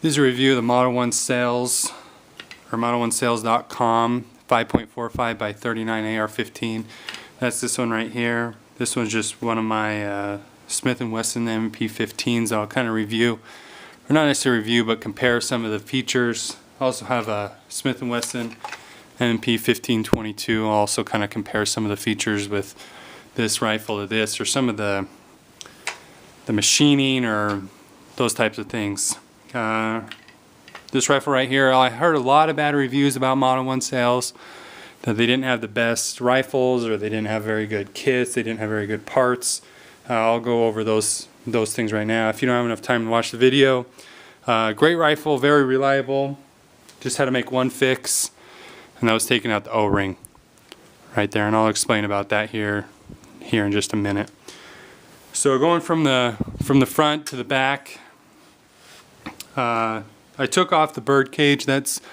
This is a review of the Model 1 Sales, or model1sales.com 5.45 by 39 AR-15. That's this one right here. This one's just one of my Smith & Wesson MP-15s I'll kind of review, or not necessarily review, but compare some of the features. I also have a Smith & Wesson MP-15-22. I'll also kind of compare some of the features with this rifle to this, or some of the machining or those types of things. This rifle right here, I heard a lot of bad reviews about Model 1 Sales, that they didn't have the best rifles, or they didn't have very good kits, they didn't have very good parts. I'll go over those things right now. If you don't have enough time to watch the video, great rifle, very reliable. Just had to make one fix, and that was taking out the O-ring right there, and I'll explain about that here in just a minute. So going from the front to the back, I took off the bird cage. That's the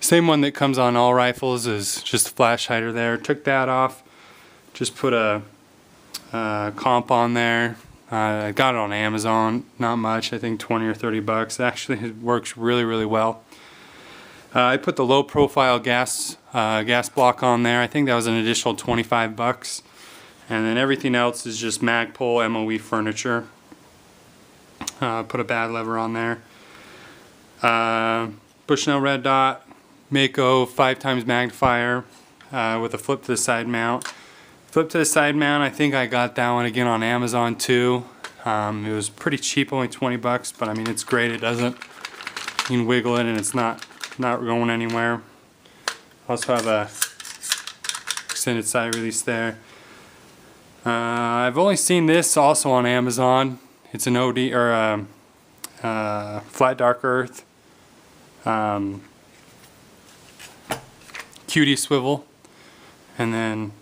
same one that comes on all rifles, is just a flash hider there. Took that off, just put a comp on there. I got it on Amazon, not much, I think 20 or 30 bucks. Actually, it works really, really well. I put the low profile gas block on there. I think that was an additional 25 bucks. And then everything else is just Magpul MOE furniture. Put a bad lever on there. Bushnell red dot, Mako 5x magnifier with a flip to the side mount. Flip to the side mount, I think I got that one again on Amazon too. It was pretty cheap, only 20 bucks, but I mean, it's great. It doesn't, you can wiggle it and it's not going anywhere. Also have a extended side release there. I've only seen this also on Amazon. It's an OD, or a flat dark earth QD swivel, and then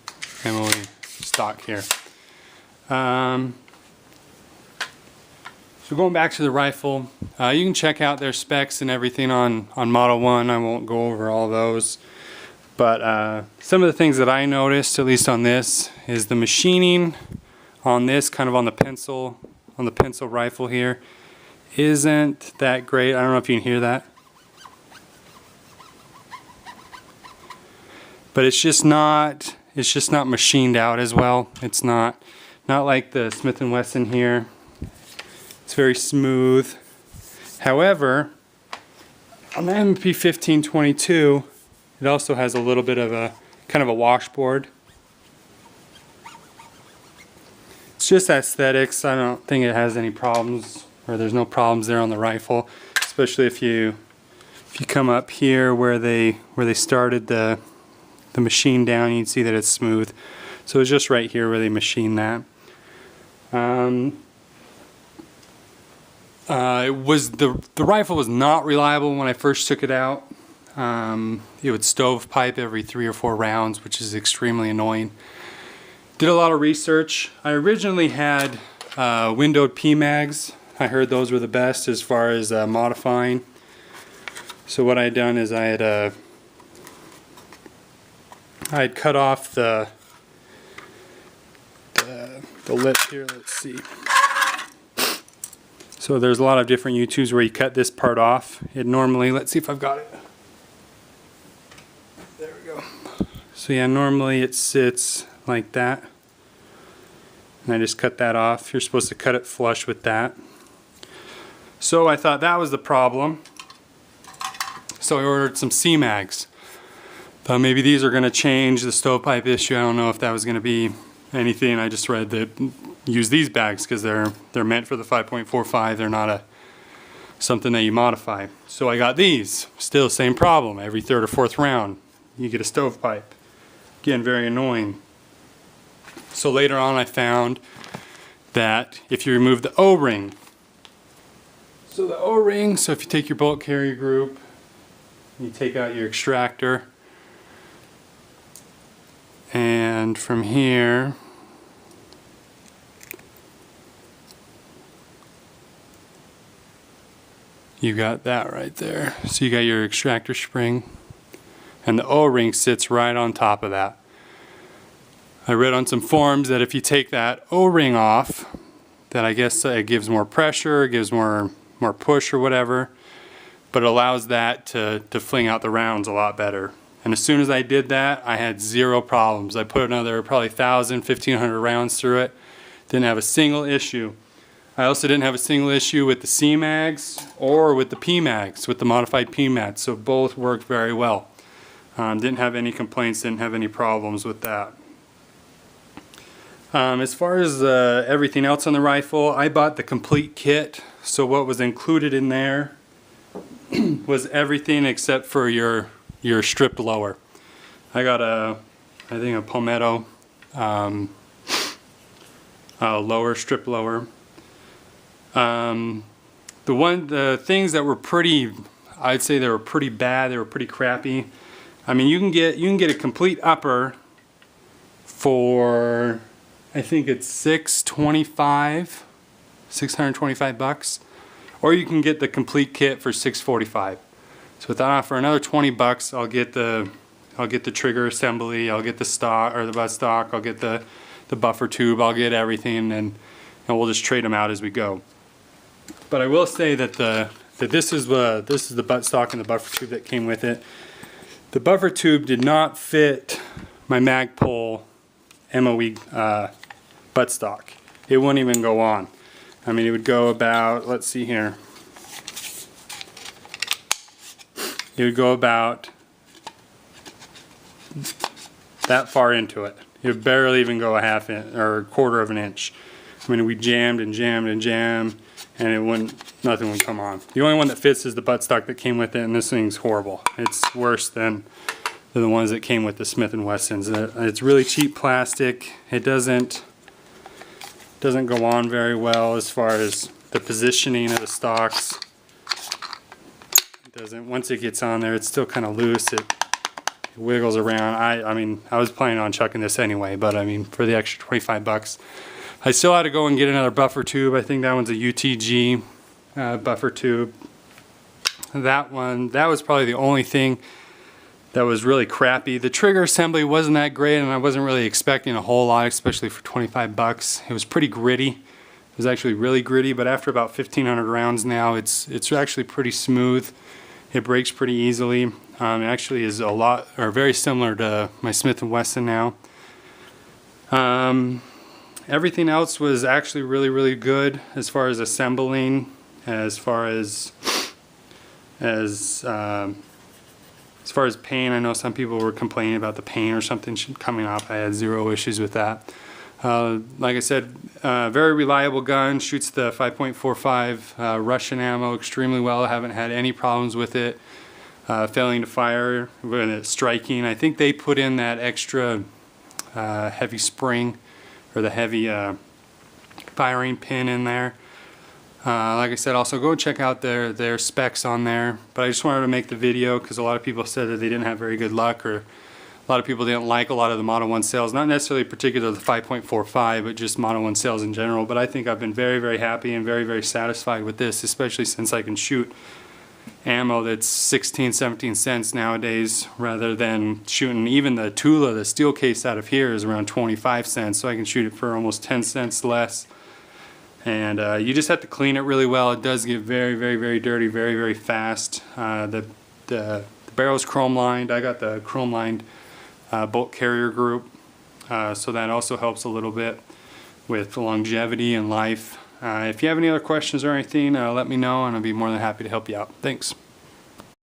MOE stock here. So going back to the rifle, you can check out their specs and everything on Model 1. I won't go over all those, but some of the things that I noticed, at least on this, is the machining on this, kind of on the pencil rifle here, isn't that great. I don't know if you can hear that, but it's just not machined out as well. It's not like the Smith & Wesson here. It's very smooth. However, on the MP-15-22, it also has a little bit of a kind of a washboard. It's just aesthetics. I don't think it has any problems, or there's no problems there on the rifle, especially if you come up here where they started the machine down, you can see that it's smooth. So it's just right here where they machine that. The rifle was not reliable when I first took it out. It would stovepipe every 3 or 4 rounds, which is extremely annoying. Did a lot of research. I originally had windowed PMags. I heard those were the best as far as modifying. So what I had done is I had cut off the lip here. Let's see. So there's a lot of different YouTubes where you cut this part off. It normally, let's see if I've got it. There we go. So yeah, normally it sits like that. And I just cut that off. You're supposed to cut it flush with that. So I thought that was the problem. So I ordered some C-mags. Thought maybe these are going to change the stovepipe issue. I don't know if that was going to be anything. I just read that use these bags because they're meant for the 5.45. They're not something that you modify. So I got these. Still same problem. Every 3rd or 4th round you get a stovepipe. Again, very annoying. So later on I found that if you remove the O-ring, so if you take your bulk carrier group, you take out your extractor, and from here you got that right there. So you got your extractor spring, and the O-ring sits right on top of that. I read on some forums that if you take that O-ring off, that I guess it gives more pressure, it gives more push or whatever. but it allows that to fling out the rounds a lot better. And as soon as I did that, I had zero problems. I put another probably 1,000, 1,500 rounds through it. Didn't have a single issue. I also didn't have a single issue with the C-mags or with the P-mags, with the modified P-mags. So both worked very well. Didn't have any complaints, didn't have any problems with that. As far as everything else on the rifle, I bought the complete kit. So what was included in there was everything except for your stripped lower. I got I think a Palmetto lower, stripped lower. The things that were pretty, I'd say they were pretty bad, they were pretty crappy. I mean, you can get a complete upper for, I think it's $625 bucks, or you can get the complete kit for $645. So with that offer, another 20 bucks, I'll get the trigger assembly, I'll get the stock or the butt stock, I'll get the buffer tube, I'll get everything, and we'll just trade them out as we go. But I will say that this is the butt stock and the buffer tube that came with it. The buffer tube did not fit my Magpul MOE butt stock. It wouldn't even go on. I mean, it would go about, let's see here. It would go about that far into it. It would barely even go a half inch or a quarter of an inch. I mean, we jammed and jammed and jammed, and nothing would come on. The only one that fits is the buttstock that came with it, and this thing's horrible. It's worse than the ones that came with the Smith & Wessons. It's really cheap plastic. It doesn't go on very well as far as the positioning of the stocks. Once it gets on there, it's still kind of loose. It wiggles around. I mean, I was planning on chucking this anyway, but I mean, for the extra 25 bucks, I still had to go and get another buffer tube. I think that one's a UTG buffer tube. That was probably the only thing that was really crappy. The trigger assembly wasn't that great, and I wasn't really expecting a whole lot, especially for 25 bucks. It was pretty gritty. It was actually really gritty, but after about 1,500 rounds now, it's actually pretty smooth. It breaks pretty easily. It actually is very similar to my Smith & Wesson now. Everything else was actually really, really good as far as assembling, as far as pain. I know some people were complaining about the pain or something coming off. I had zero issues with that. Like I said, very reliable gun, shoots the 5.45 Russian ammo extremely well. I haven't had any problems with it failing to fire when it's striking. I think they put in that extra heavy spring, or the heavy firing pin in there. Like I said, also go check out their specs on there. But I just wanted to make the video because a lot of people said that they didn't have very good luck, or a lot of people didn't like a lot of the Model 1 sales. Not necessarily particular the 5.45, but just Model 1 sales in general. But I think I've been very, very happy and very, very satisfied with this, especially since I can shoot ammo that's 16, 17 cents nowadays, rather than shooting even the Tula, the steel case out of here is around 25 cents, so I can shoot it for almost 10 cents less. And you just have to clean it really well. It does get very, very, very dirty, very, very fast. The barrel's chrome lined. I got the chrome lined bolt carrier group, so that also helps a little bit with longevity and life. If you have any other questions or anything, let me know, and I'll be more than happy to help you out. Thanks.